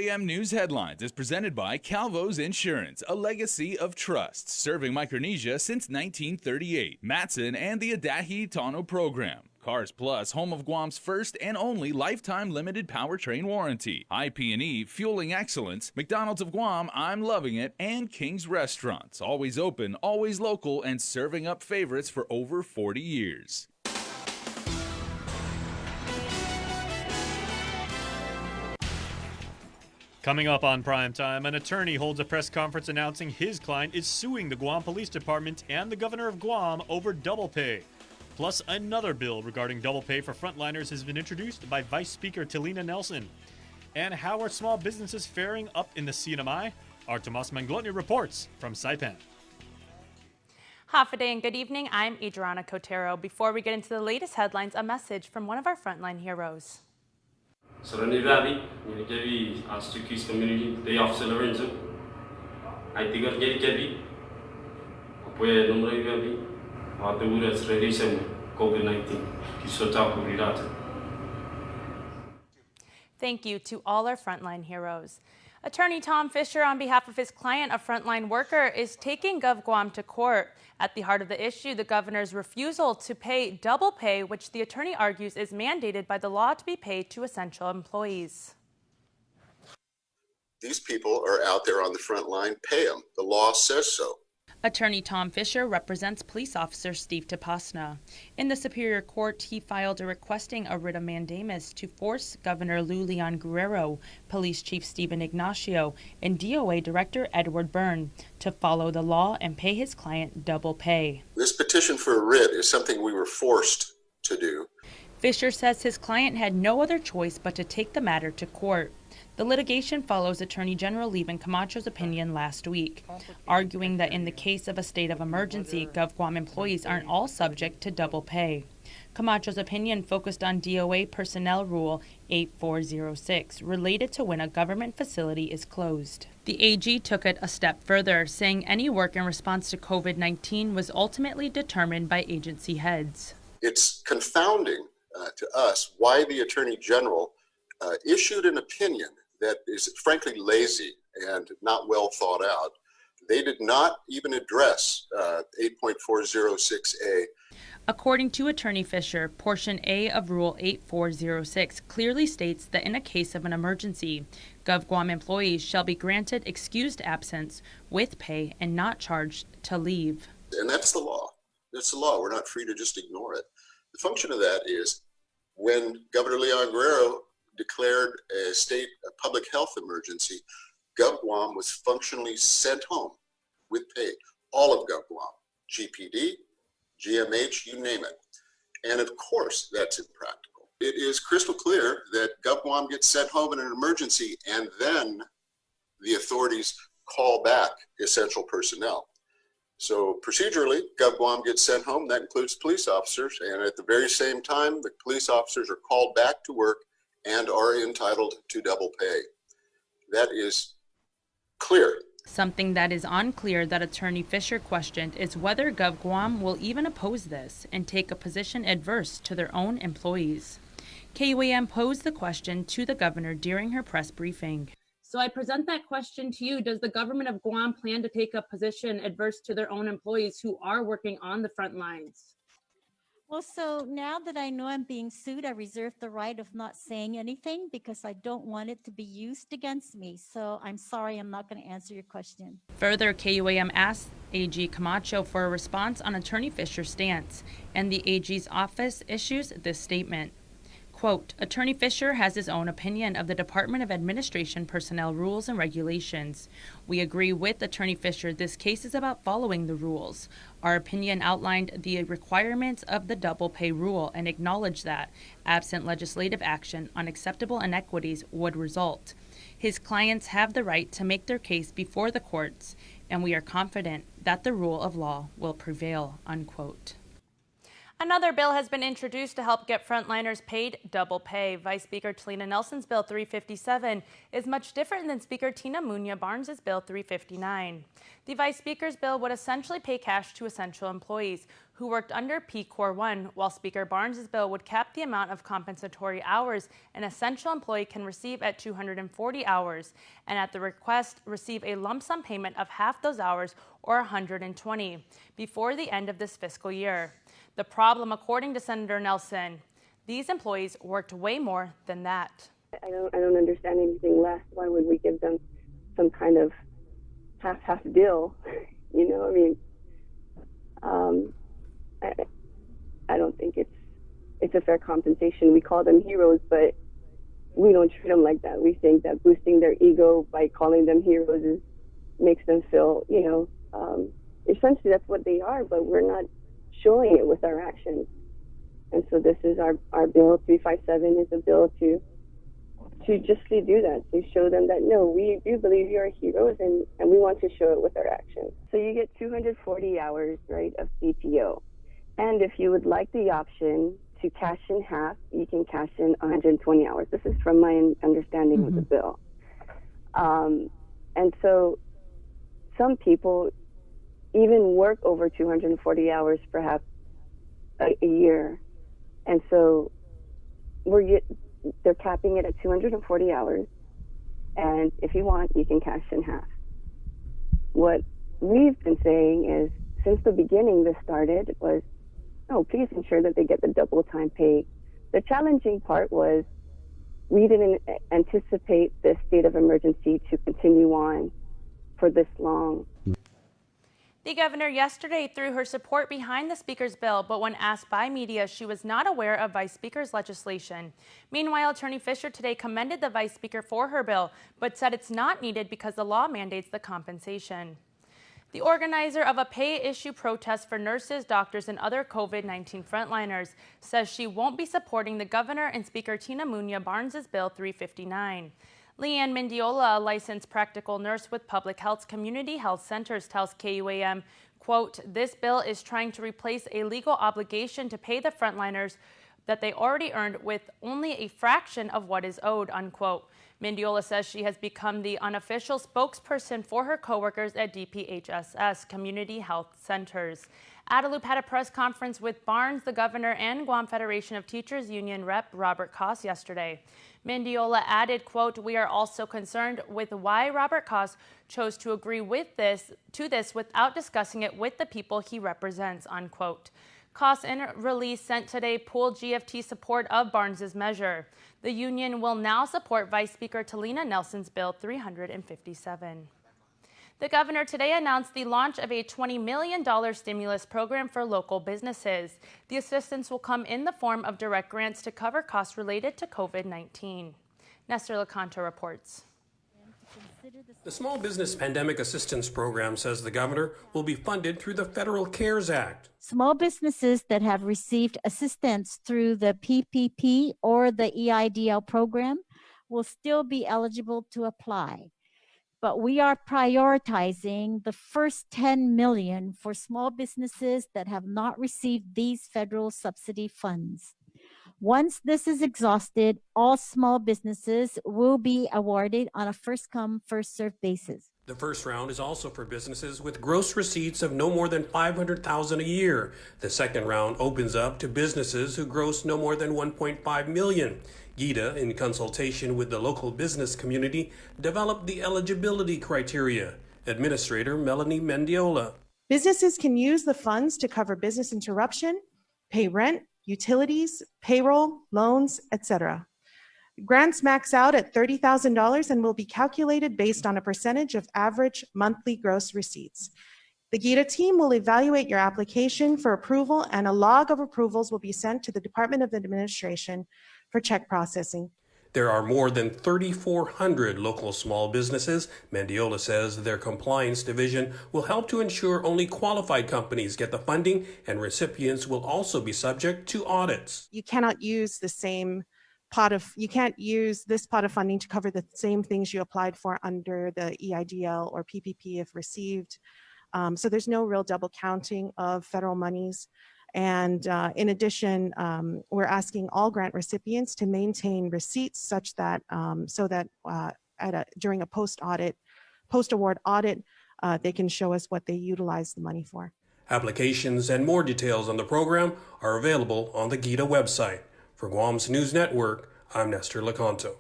KUAM News Headlines is presented by Calvo's Insurance, a legacy of trust, serving Micronesia since 1938. Matson and the Adahi Tano Program. Cars Plus, home of Guam's first and only lifetime limited powertrain warranty. IP&E, fueling excellence. McDonald's of Guam, I'm loving it. And King's Restaurants, always open, always local, and serving up favorites for over 40 years. Coming up on Primetime, an attorney holds a press conference announcing his client is suing the Guam Police Department and the governor of Guam over double pay. Plus, another bill regarding double pay for frontliners has been introduced by Vice Speaker Talina Nelson. And how are small businesses faring up in the CNMI? Our Tomas Manglotny reports from Saipan. Half a day and good evening. I'm Adriana Cotero. Before we get into the latest headlines, a message from one of our frontline heroes. Sorani Rabi, Kevi, Astukis community, Day of Lorenzo. I think of Kevi. Apoya Numra Gabi, Wataburas Radiation, COVID-19, Kisotaku Rirata. Thank you to all our frontline heroes. Attorney Tom Fisher, on behalf of his client, a frontline worker, is taking GovGuam to court. At the heart of the issue, the governor's refusal to pay double pay, which the attorney argues is mandated by the law to be paid to essential employees. These people are out there on the front line. Pay them. The law says so. Attorney Tom Fisher represents police officer Steve Tapasna. In the Superior Court, he filed a requesting a writ of mandamus to force Governor Lou Leon Guerrero, Police Chief Stephen Ignacio, and DOA Director Edward Byrne to follow the law and pay his client double pay. This petition for a writ is something we were forced to do. Fisher says his client had no other choice but to take the matter to court. The litigation follows Attorney General Levin Camacho's opinion last week, arguing that in the case of a state of emergency, GovGuam employees aren't all subject to double pay. Camacho's opinion focused on DOA Personnel Rule 8406, related to when a government facility is closed. The AG took it a step further, saying any work in response to COVID-19 was ultimately determined by agency heads. It's confounding to us why the Attorney General issued an opinion that is frankly lazy and not well thought out. They did not even address 8.406A. According to Attorney Fisher, Portion A of Rule 8406 clearly states that in a case of an emergency, GovGuam employees shall be granted excused absence with pay and not charged to leave. And that's the law. That's the law. We're not free to just ignore it. The function of that is when Governor Leon Guerrero declared a state public health emergency, GovGuam was functionally sent home with pay. All of GovGuam, GPD, GMH, you name it. And of course, that's impractical. It is crystal clear that GovGuam gets sent home in an emergency and then the authorities call back essential personnel. So procedurally, GovGuam gets sent home. That includes police officers. And at the very same time, the police officers are called back to work and are entitled to double pay. That is clear. Something that is unclear that Attorney Fisher questioned is whether GovGuam will even oppose this and take a position adverse to their own employees. KUAM posed the question to the governor during her press briefing. So I present that question to you. Does the government of Guam plan to take a position adverse to their own employees who are working on the front lines? Well, so now that I know I'm being sued, I reserve the right of not saying anything because I don't want it to be used against me. So I'm sorry, I'm not going to answer your question. Further, KUAM asked AG Camacho for a response on Attorney Fisher's stance, and the AG's office issues this statement. Quote, Attorney Fisher has his own opinion of the Department of Administration personnel rules and regulations. We agree with Attorney Fisher this case is about following the rules. Our opinion outlined the requirements of the double pay rule and acknowledged that, absent legislative action, unacceptable inequities would result. His clients have the right to make their case before the courts, and we are confident that the rule of law will prevail, unquote. Another bill has been introduced to help get frontliners paid double pay. Vice Speaker Talina Nelson's Bill 357 is much different than Speaker Tina Muñoz Barnes' Bill 359. The Vice Speaker's bill would essentially pay cash to essential employees who worked under KUAM, while Speaker Barnes' bill would cap the amount of compensatory hours an essential employee can receive at 240 hours, and at the request receive a lump sum payment of half those hours, or 120, before the end of this fiscal year. The problem, according to Senator Nelson, these employees worked way more than that. I don't understand anything less. Why would we give them some kind of half deal? You know, I mean, I don't think it's a fair compensation. We call them heroes, but we don't treat them like that. We think that boosting their ego by calling them heroes makes them feel, you know, essentially that's what they are, but we're not showing it with our actions. And so this is our bill 357 is a bill to justly do that, to show them that no, we do believe you're heroes, and we want to show it with our actions. So you get 240 hours, right, of PTO. And if you would like the option to cash in half, you can cash in 120 hours. This is from my understanding of the bill. And so some people even work over 240 hours perhaps a year. And so they're capping it at 240 hours. And if you want, you can cash in half. What we've been saying is, since the beginning this started, was, no, please ensure that they get the double time pay. The challenging part was we didn't anticipate this state of emergency to continue on for this long. The governor yesterday threw her support behind the Speaker's bill, but when asked by media, she was not aware of Vice Speaker's legislation. Meanwhile, Attorney Fisher today commended the Vice Speaker for her bill, but said it's not needed because the law mandates the compensation. The organizer of a pay-issue protest for nurses, doctors, and other COVID-19 frontliners says she won't be supporting the governor and Speaker Tina Muñoz Barnes' Bill 359. Leanne Mendiola, a licensed practical nurse with Public Health's Community Health Centers, tells KUAM, quote, "This bill is trying to replace a legal obligation to pay the frontliners that they already earned with only a fraction of what is owed," unquote. Mendiola says she has become the unofficial spokesperson for her coworkers at DPHSS, Community Health Centers. Adelup had a press conference with Barnes, the governor, and Guam Federation of Teachers Union Rep. Robert Koss yesterday. Mendiola added, quote, "We are also concerned with why Robert Koss chose to agree with this without discussing it with the people he represents," unquote. Koss, in a release sent today, pooled GFT support of Barnes's measure. The union will now support Vice Speaker Talina Nelson's Bill 357. The governor today announced the launch of a $20 million stimulus program for local businesses. The assistance will come in the form of direct grants to cover costs related to COVID-19. Nestor LaConta reports. The Small Business Pandemic Assistance Program says the governor will be funded through the Federal CARES Act. Small businesses that have received assistance through the PPP or the EIDL program will still be eligible to apply. But we are prioritizing the first 10 million for small businesses that have not received these federal subsidy funds. Once this is exhausted, all small businesses will be awarded on a first-come, first-served basis. The first round is also for businesses with gross receipts of no more than $500,000 a year. The second round opens up to businesses who gross no more than $1.5 million. GITA, in consultation with the local business community, developed the eligibility criteria. Administrator Melanie Mendiola. Businesses can use the funds to cover business interruption, pay rent, utilities, payroll, loans, etc. Grants max out at $30,000 and will be calculated based on a percentage of average monthly gross receipts. The GITA team will evaluate your application for approval, and a log of approvals will be sent to the Department of Administration for check processing. There are more than 3,400 local small businesses. Mendiola says their compliance division will help to ensure only qualified companies get the funding, and recipients will also be subject to audits. You cannot use the same you can't use this pot of funding to cover the same things you applied for under the EIDL or PPP if received. So there's no real double counting of federal monies. And in addition, we're asking all grant recipients to maintain receipts such that during a post-award audit, they can show us what they utilized the money for. Applications and more details on the program are available on the GITA website. For Guam's News Network, I'm Nestor Lecanto.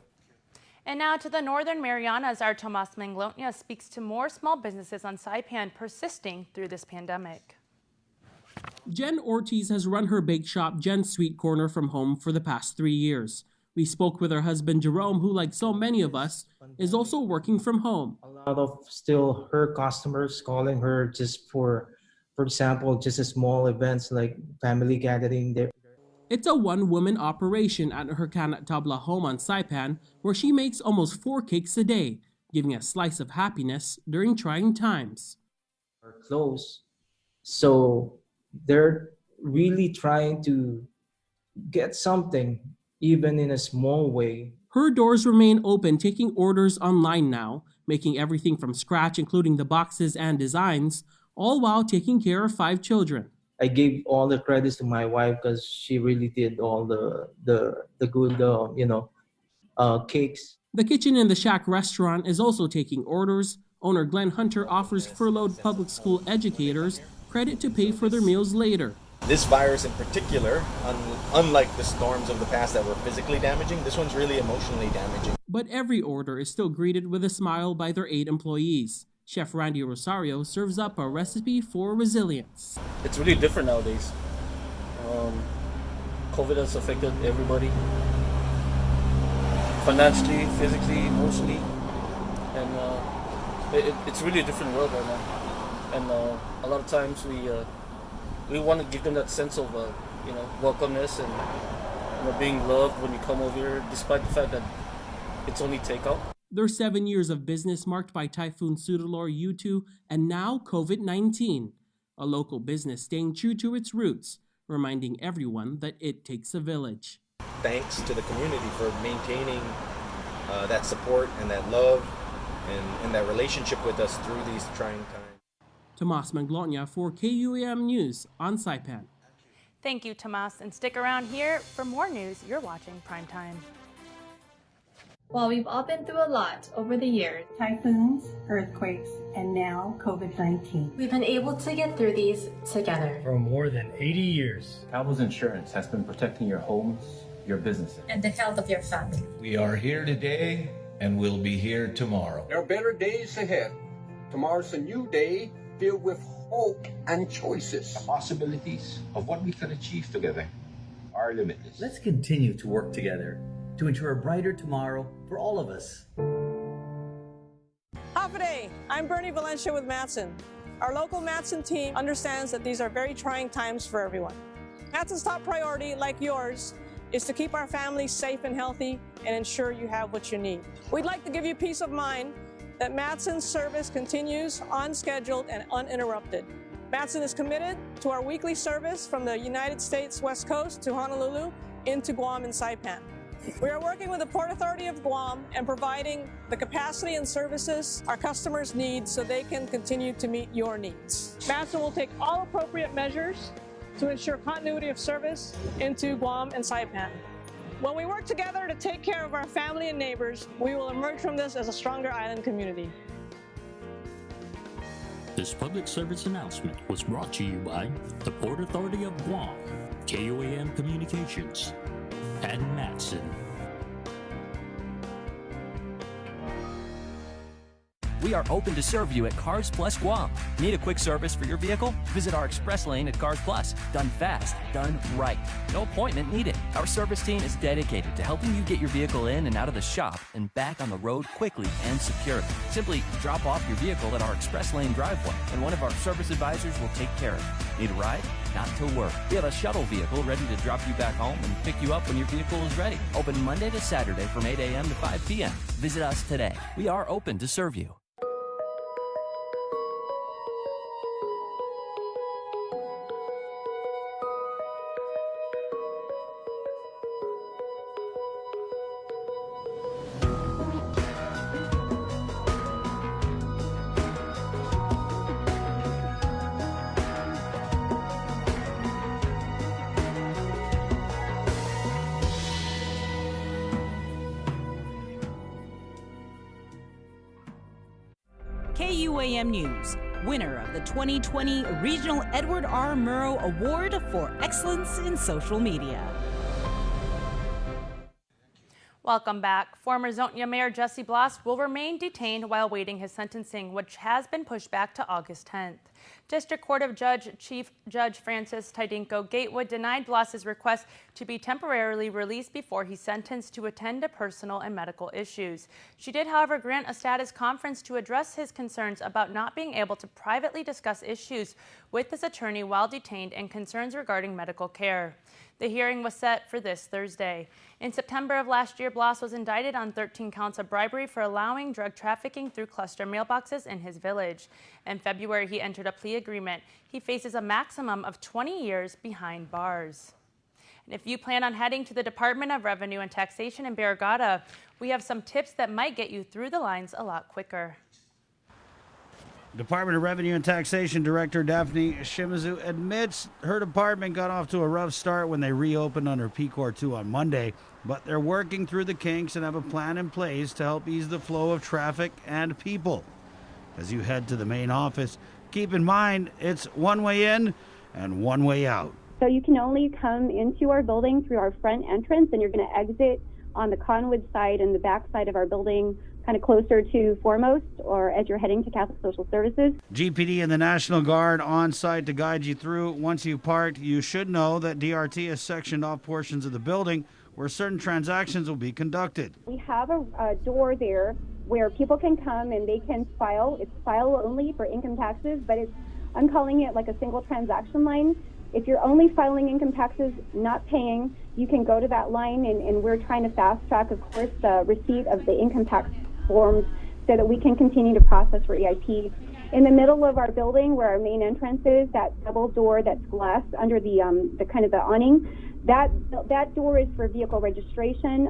And now to the Northern Marianas, our Tomas Manglona speaks to more small businesses on Saipan persisting through this pandemic. Jen Ortiz has run her bake shop, Jen's Sweet Corner, from home for the past 3 years. We spoke with her husband, Jerome, who, like so many of us, is also working from home. A lot of still her customers calling her just for example, just a small events like family gathering. It's a one-woman operation at her Kanat Tabla home on Saipan, where she makes almost 4 cakes a day, giving a slice of happiness during trying times. Are close, so they're really trying to get something, even in a small way. Her doors remain open, taking orders online now, making everything from scratch, including the boxes and designs, all while taking care of 5 children. I gave all the credits to my wife because she really did all the good, cakes. The Kitchen in the Shack restaurant is also taking orders. Owner Glenn Hunter offers furloughed public school educators credit to pay for their meals later. This virus in particular, unlike the storms of the past that were physically damaging, this one's really emotionally damaging. But every order is still greeted with a smile by their 8 employees. Chef Randy Rosario serves up a recipe for resilience. It's really different nowadays. COVID has affected everybody. Financially, physically, emotionally. And it's really a different world right now. And a lot of times we want to give them that sense of welcomeness and being loved when you come over here, despite the fact that it's only takeout. Their 7 years of business marked by Typhoon Sudalor, U2, and now COVID-19. A local business staying true to its roots, reminding everyone that it takes a village. Thanks to the community for maintaining that support and that love and that relationship with us through these trying times. Tomas Manglona for KUAM News on Saipan. Thank you, Tomas, and stick around here for more news. You're watching Primetime. While we've all been through a lot over the years, typhoons, earthquakes, and now COVID-19, we've been able to get through these together. For more than 80 years, KUAM Insurance has been protecting your homes, your businesses, and the health of your family. We are here today and we'll be here tomorrow. There are better days ahead. Tomorrow's a new day filled with hope and choices. The possibilities of what we can achieve together are limitless. Let's continue to work together to ensure a brighter tomorrow for all of us. Hafa, I'm Bernie Valencia with Matson. Our local Matson team understands that these are very trying times for everyone. Matson's top priority, like yours, is to keep our families safe and healthy and ensure you have what you need. We'd like to give you peace of mind that Matson's service continues unscheduled and uninterrupted. Matson is committed to our weekly service from the United States West Coast to Honolulu into Guam and Saipan. We are working with the Port Authority of Guam and providing the capacity and services our customers need so they can continue to meet your needs. Matson will take all appropriate measures to ensure continuity of service into Guam and Saipan. When we work together to take care of our family and neighbors, we will emerge from this as a stronger island community. This public service announcement was brought to you by the Port Authority of Guam, KUAM Communications, and Matson. We are open to serve you at Cars Plus Guam. Need a quick service for your vehicle? Visit our express lane at Cars Plus. Done fast, done right. No appointment needed. Our service team is dedicated to helping you get your vehicle in and out of the shop and back on the road quickly and securely. Simply drop off your vehicle at our express lane driveway, and one of our service advisors will take care of it. Need a ride? Not to worry. We have a shuttle vehicle ready to drop you back home and pick you up when your vehicle is ready. Open Monday to Saturday from 8 a.m. to 5 p.m. Visit us today. We are open to serve you. KUAM News, winner of the 2020 Regional Edward R. Murrow Award for Excellence in Social Media. Welcome back. Former Zonja Mayor Jesse Bloss will remain detained while waiting his sentencing, which has been pushed back to August 10th. District Court of Chief Judge Francis Tidinko Gatewood denied Bloss's request to be temporarily released before he's sentenced to attend to personal and medical issues. She did, however, grant a status conference to address his concerns about not being able to privately discuss issues with his attorney while detained and concerns regarding medical care. The hearing was set for this Thursday. In September of last year, Bloss was indicted on 13 counts of bribery for allowing drug trafficking through cluster mailboxes in his village. In February, he entered a plea agreement. He faces a maximum of 20 years behind bars. And if you plan on heading to the Department of Revenue and Taxation in Barrigada, we have some tips that might get you through the lines a lot quicker. Department of Revenue and Taxation Director Daphne Shimizu admits her department got off to a rough start when they reopened under PCOR 2 on Monday, but they're working through the kinks and have a plan in place to help ease the flow of traffic and people. As you head to the main office, keep in mind it's one way in and one way out. So you can only come into our building through our front entrance, and you're going to exit on the Conwood side and the back side of our building, kind of closer to Foremost, or as you're heading to Catholic Social Services. GPD and the National Guard on site to guide you through. Once you've parked, you should know that DRT has sectioned off portions of the building where certain transactions will be conducted. We have a door there where people can come and they can file. It's file only for income taxes, but I'm calling it like a single transaction line. If you're only filing income taxes, not paying, you can go to that line, and we're trying to fast track, of course, the receipt of the income tax forms so that we can continue to process for EIP. In the middle of our building, where our main entrance is, that double door that's glass under the kind of the awning, that door is for vehicle registration,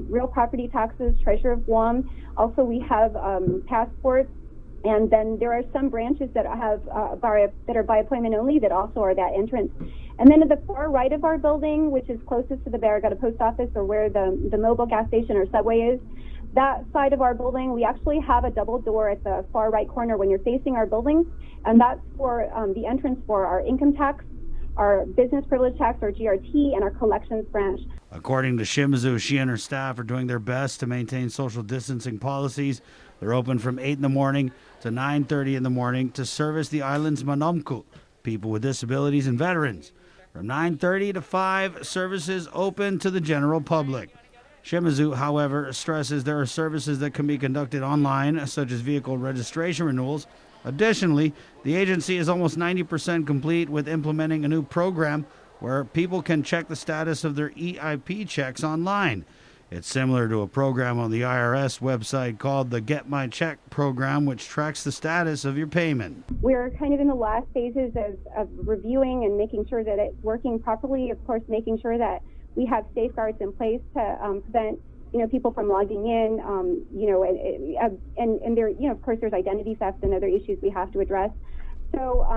real property taxes, Treasurer of Guam. Also, we have passports. And then there are some branches that have that are by appointment only that also are that entrance. And then at the far right of our building, which is closest to the Barrigada Post Office, or where the mobile gas station or subway is, that side of our building, we actually have a double door at the far right corner when you're facing our building, and that's for the entrance for our income tax, our business privilege tax, our GRT, and our collections branch. According to Shimizu, she and her staff are doing their best to maintain social distancing policies. They're open from 8 in the morning to 9:30 in the morning to service the island's Manomku, people with disabilities and veterans. From 9:30 to 5, services open to the general public. Shimizu, however, stresses there are services that can be conducted online, such as vehicle registration renewals. Additionally, the agency is almost 90% complete with implementing a new program where people can check the status of their EIP checks online. It's similar to a program on the IRS website called the Get My Check program, which tracks the status of your payment. We're kind of in the last phases of reviewing and making sure that it's working properly. Of course, making sure that we have safeguards in place to prevent, people from logging in, and there, of course, there's identity theft and other issues we have to address. So,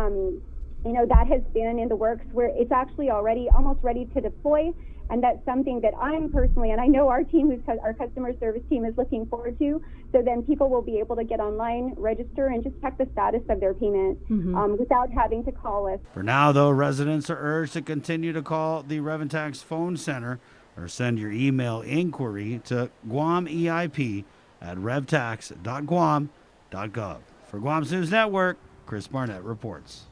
that has been in the works where it's actually already almost ready to deploy. And that's something that I'm personally, and I know our team, our customer service team, is looking forward to. So then people will be able to get online, register, and just check the status of their payment without having to call us. For now, though, residents are urged to continue to call the Reventax phone center or send your email inquiry to guameip@revtax.guam.gov. For Guam's News Network, Chris Barnett reports.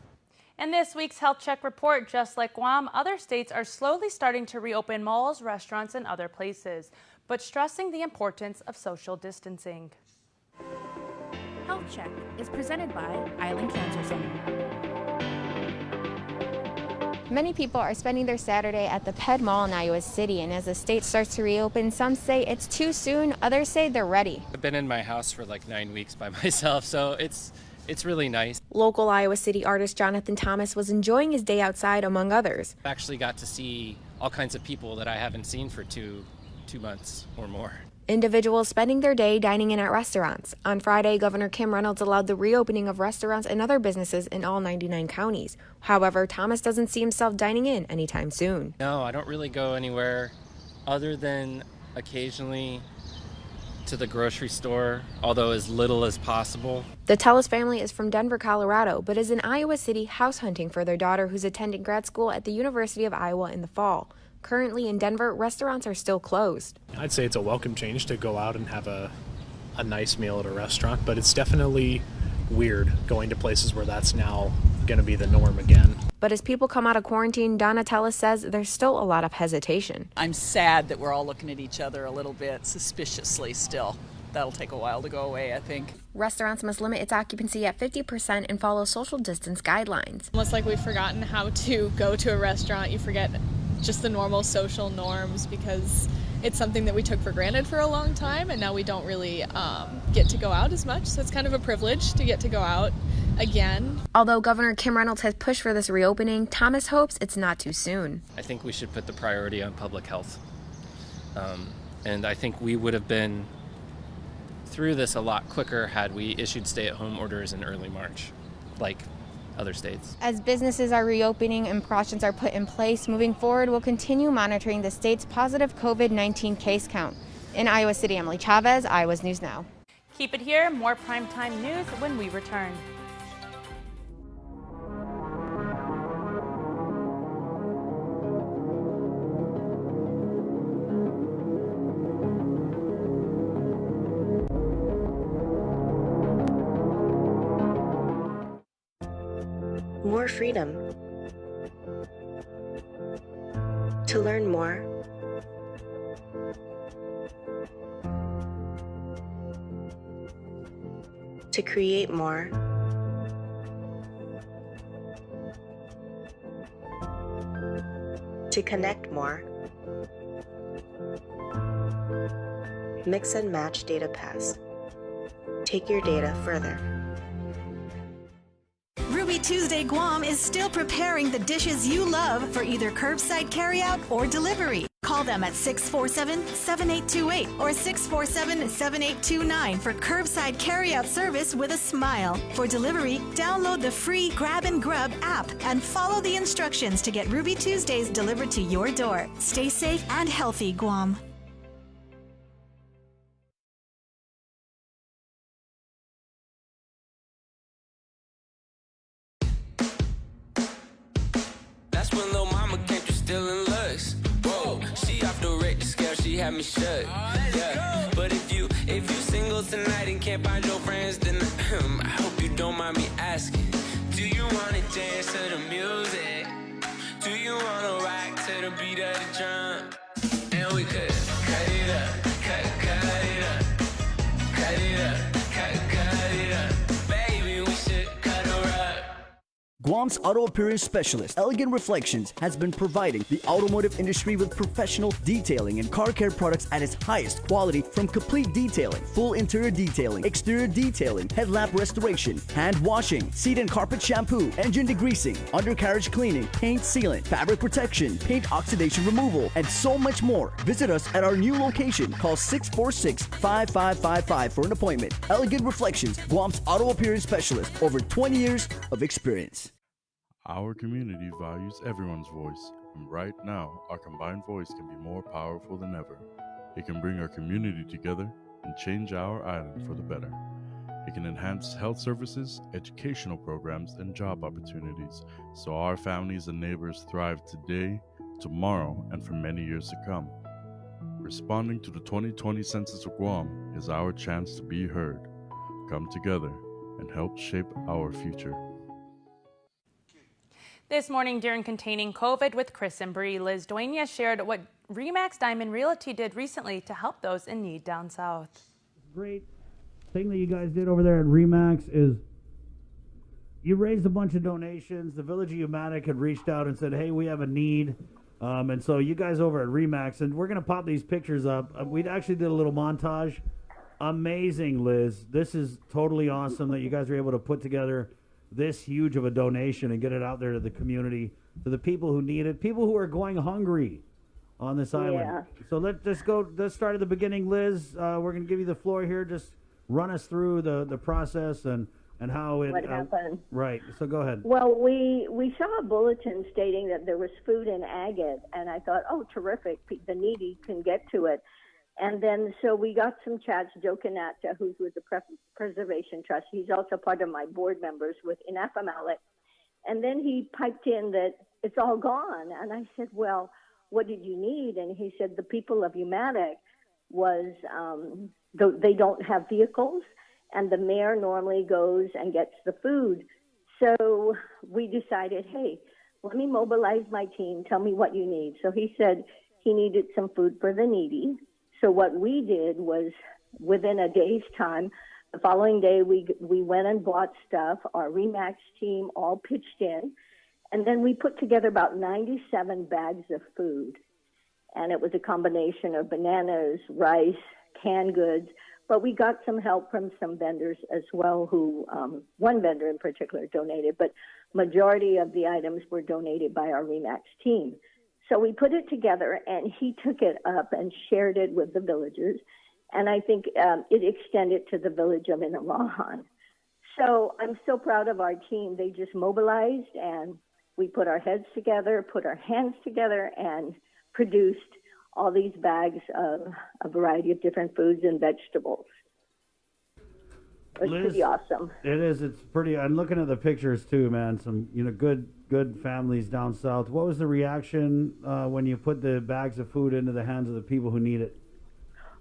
In this week's Health Check report, just like Guam, other states are slowly starting to reopen malls, restaurants, and other places, but stressing the importance of social distancing. Health Check is presented by Island Cancer Center. Many people are spending their Saturday at the Ped Mall in Iowa City, and as the state starts to reopen, some say it's too soon, others say they're ready. I've been in my house for like 9 weeks by myself, so it's really nice. Local Iowa City artist Jonathan Thomas was enjoying his day outside, among others. I actually got to see all kinds of people that I haven't seen for two months or more. Individuals spending their day dining in at restaurants. On Friday, Governor Kim Reynolds allowed the reopening of restaurants and other businesses in all 99 counties. However, Thomas doesn't see himself dining in anytime soon. No, I don't really go anywhere other than occasionally to the grocery store, although as little as possible. The Tellis family is from Denver, Colorado, but is in Iowa City house hunting for their daughter who's attending grad school at the University of Iowa in the fall. Currently in Denver, restaurants are still closed. I'd say it's a welcome change to go out and have a nice meal at a restaurant, but it's definitely weird going to places where that's now going to be the norm again. But as people come out of quarantine, Donna Tellis says there's still a lot of hesitation. I'm sad that we're all looking at each other a little bit suspiciously still. That'll take a while to go away, I think. Restaurants must limit its occupancy at 50% and follow social distance guidelines. Almost like we've forgotten how to go to a restaurant. You forget just the normal social norms because it's something that we took for granted for a long time, and now we don't really get to go out as much. So it's kind of a privilege to get to go out again. Although Governor Kim Reynolds has pushed for this reopening, Thomas hopes it's not too soon. I think we should put the priority on public health. And I think we would have been through this a lot quicker had we issued stay-at-home orders in early March, like other states. As businesses are reopening and precautions are put in place, moving forward, we'll continue monitoring the state's positive COVID-19 case count. In Iowa City, Emily Chavez, Iowa's News Now. Keep it here. More primetime news when we return. More freedom. To learn more, to create more, to connect more. Mix and match Data Pass. Take your data further. Ruby Tuesday Guam is still preparing the dishes you love for either curbside carryout or delivery. Call them at 647-7828 or 647-7829 for curbside carryout service with a smile. For delivery, download the free Grab and Grub app and follow the instructions to get Ruby Tuesdays delivered to your door. Stay safe and healthy, Guam. That's when Lil' Mama came through still in looks. Whoa, she off the rate scale, she had me shook. Yeah, but if you single tonight and can't find your friends, then I hope you don't mind me asking. Do you wanna dance to the music? Do you wanna rock to the beat of the drum? And we could cut it up, cut it up, cut it up, cut it up. Baby, we should cut her up. Guam's auto appearance specialist, Elegant Reflections, has been providing the automotive industry with professional detailing and car care products at its highest quality, from complete detailing, full interior detailing, exterior detailing, headlamp restoration, hand washing, seat and carpet shampoo, engine degreasing, undercarriage cleaning, paint sealant, fabric protection, paint oxidation removal, and so much more. Visit us at our new location. Call 646-5555 for an appointment. Elegant Reflections, Guam's auto appearance specialist, over 20 years of experience. Our community values everyone's voice, and right now, our combined voice can be more powerful than ever. It can bring our community together and change our island for the better. It can enhance health services, educational programs, and job opportunities, so our families and neighbors thrive today, tomorrow, and for many years to come. Responding to the 2020 Census of Guam is our chance to be heard. Come together and help shape our future. This morning during Containing COVID with Chris and Bree, Liz Dueña shared what RE/MAX Diamond Realty did recently to help those in need down south. Great thing that you guys did over there at RE/MAX is you raised a bunch of donations. The Village of Umatic had reached out and said, hey, we have a need. And so you guys over at RE/MAX, and we're going to pop these pictures up. We actually did a little montage. Amazing, Liz. This is totally awesome that you guys were able to put together this huge of a donation and get it out there to the community, to the people who need it, people who are going hungry on this island. So let's start at the beginning, Liz. We're going to give you the floor here. Just run us through the process and how it what happened. Right. So go ahead. Well, we saw a bulletin stating that there was food in agate, and I thought, oh, terrific. The needy can get to it. And then, so we got some chats. Joe Canata, who's with the Preservation Trust, he's also part of my board members with Inafam Outlet. And then he piped in that it's all gone. And I said, well, what did you need? And he said, the people of Umatic they don't have vehicles, and the mayor normally goes and gets the food. So we decided, hey, let me mobilize my team. Tell me what you need. So he said he needed some food for the needy. So what we did was, within a day's time, the following day we went and bought stuff. Our Remax team all pitched in. And then we put together about 97 bags of food. And it was a combination of bananas, rice, canned goods. But we got some help from some vendors as well who, one vendor in particular donated, but majority of the items were donated by our Remax team. So we put it together, and he took it up and shared it with the villagers. And I think it extended to the village of Inalahan. So I'm so proud of our team. They just mobilized, and we put our heads together, put our hands together, and produced all these bags of a variety of different foods and vegetables. It's Liz, pretty awesome. It is. It's pretty. I'm looking at the pictures too, man. Some good families down south. What was the reaction when you put the bags of food into the hands of the people who need it?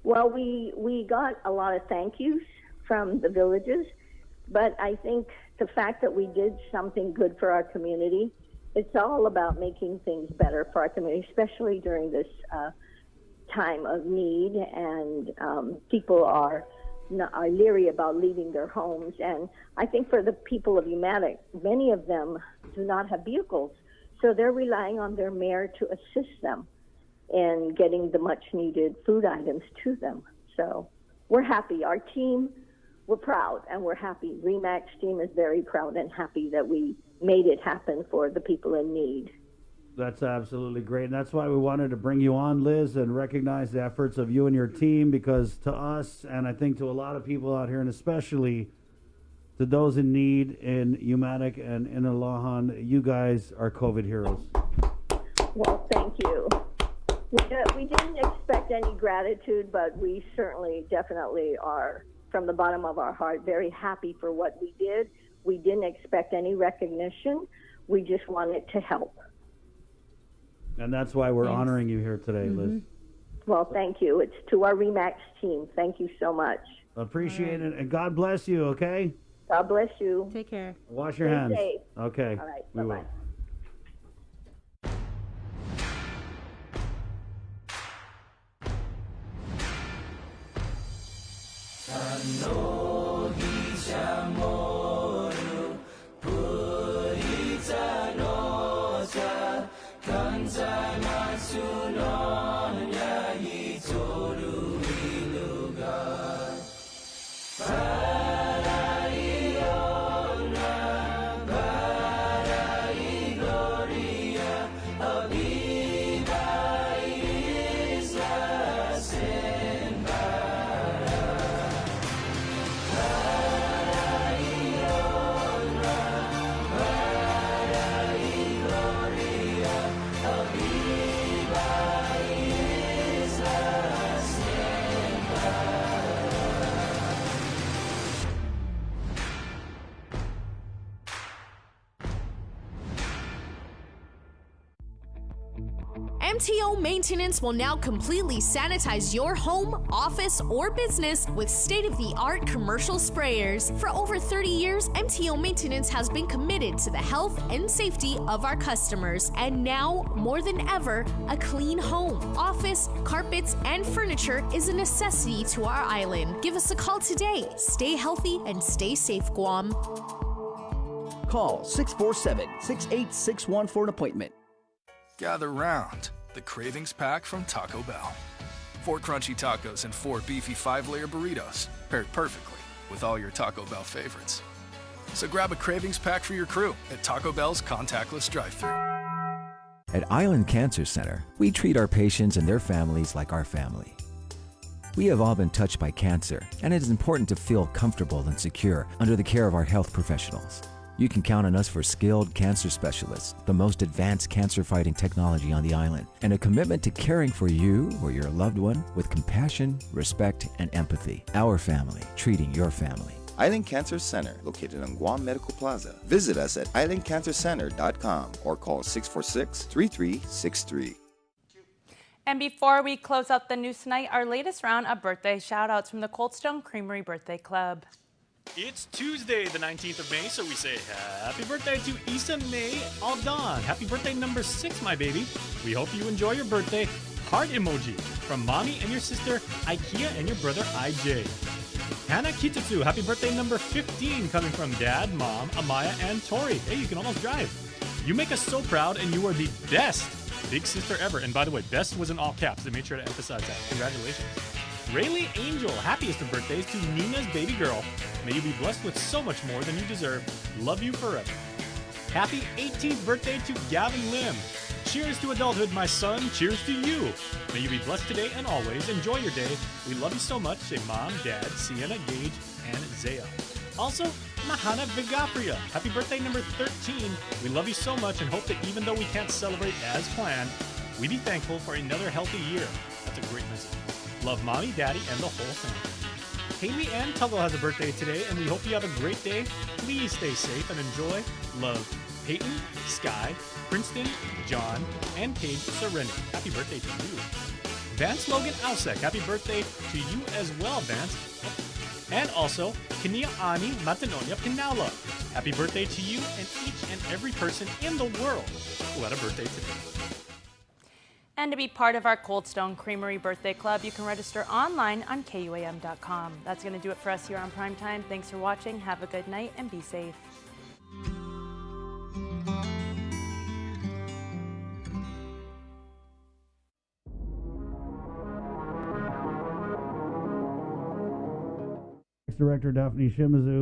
Well, we got a lot of thank yous from the villages, but I think the fact that we did something good for our community, it's all about making things better for our community, especially during this time of need, and people are leery about leaving their homes. And I think for the people of Umatic, many of them do not have vehicles, so they're relying on their mayor to assist them in getting the much needed food items to them. So we're happy. Our team, we're proud and we're happy. Remax team is very proud and happy that we made it happen for the people in need. That's absolutely great, and that's why we wanted to bring you on, Liz, and recognize the efforts of you and your team, because to us, and I think to a lot of people out here, and especially to those in need in Umatic and in Inalahan, you guys are COVID heroes. Well, thank you. We didn't expect any gratitude, but we certainly, definitely are, from the bottom of our heart, very happy for what we did. We didn't expect any recognition. We just wanted to help. And that's why we're honoring you here today, Liz. Well, thank you. It's to our Remax team. Thank you so much. Appreciate it, and God bless you, okay? God bless you. Take care. Wash your Stay hands. safe. Okay. All right. We Bye-bye. will. MTO Maintenance will now completely sanitize your home, office, or business with state-of-the-art commercial sprayers. For over 30 years, MTO Maintenance has been committed to the health and safety of our customers. And now, more than ever, a clean home, office, carpets, and furniture is a necessity to our island. Give us a call today. Stay healthy and stay safe, Guam. Call 647-6861 for an appointment. Gather round. The Cravings Pack from Taco Bell. 4 crunchy tacos and 4 beefy 5-layer burritos, paired perfectly with all your Taco Bell favorites. So grab a Cravings Pack for your crew at Taco Bell's contactless drive-thru. At Island Cancer Center, we treat our patients and their families like our family. We have all been touched by cancer, and it is important to feel comfortable and secure under the care of our health professionals. You can count on us for skilled cancer specialists, the most advanced cancer-fighting technology on the island, and a commitment to caring for you or your loved one with compassion, respect, and empathy. Our family, treating your family. Island Cancer Center, located on Guam Medical Plaza. Visit us at islandcancercenter.com or call 646-3363. And before we close out the news tonight, our latest round of birthday shout-outs from the Cold Stone Creamery Birthday Club. It's Tuesday, the 19th of May, so we say happy birthday to Issa May Aldon. Happy birthday number 6, my baby. We hope you enjoy your birthday. Heart emoji from mommy and your sister Ikea and your brother IJ. Hannah Kitatsu, happy birthday number 15, coming from dad, mom, Amaya, and Tori. Hey, you can almost drive. You make us so proud, and you are the best big sister ever. And by the way, best was in all caps. They made sure to emphasize that. Congratulations. Rayleigh Angel, happiest of birthdays to Nina's baby girl. May you be blessed with so much more than you deserve. Love you forever. Happy 18th birthday to Gavin Lim. Cheers to adulthood, my son. Cheers to you. May you be blessed today and always. Enjoy your day. We love you so much. Say Mom, Dad, Sienna, Gage, and Zaya. Also, Mahana Vigapria. Happy birthday number 13. We love you so much and hope that even though we can't celebrate as planned, we be thankful for another healthy year. That's a great message. Love Mommy, Daddy, and the whole family. Haley Ann Tuggle has a birthday today, and we hope you have a great day. Please stay safe and enjoy. Love, Peyton, Sky, Princeton, John, and Paige Serenity. Happy birthday to you. Vance Logan Ausek, happy birthday to you as well, Vance. And also, Kania Ani Matanonia Pinaula. Happy birthday to you and each and every person in the world who had a birthday today. And to be part of our Cold Stone Creamery Birthday Club, you can register online on KUAM.com. That's going to do it for us here on Primetime. Thanks for watching. Have a good night and be safe. Director Daphne Shimizu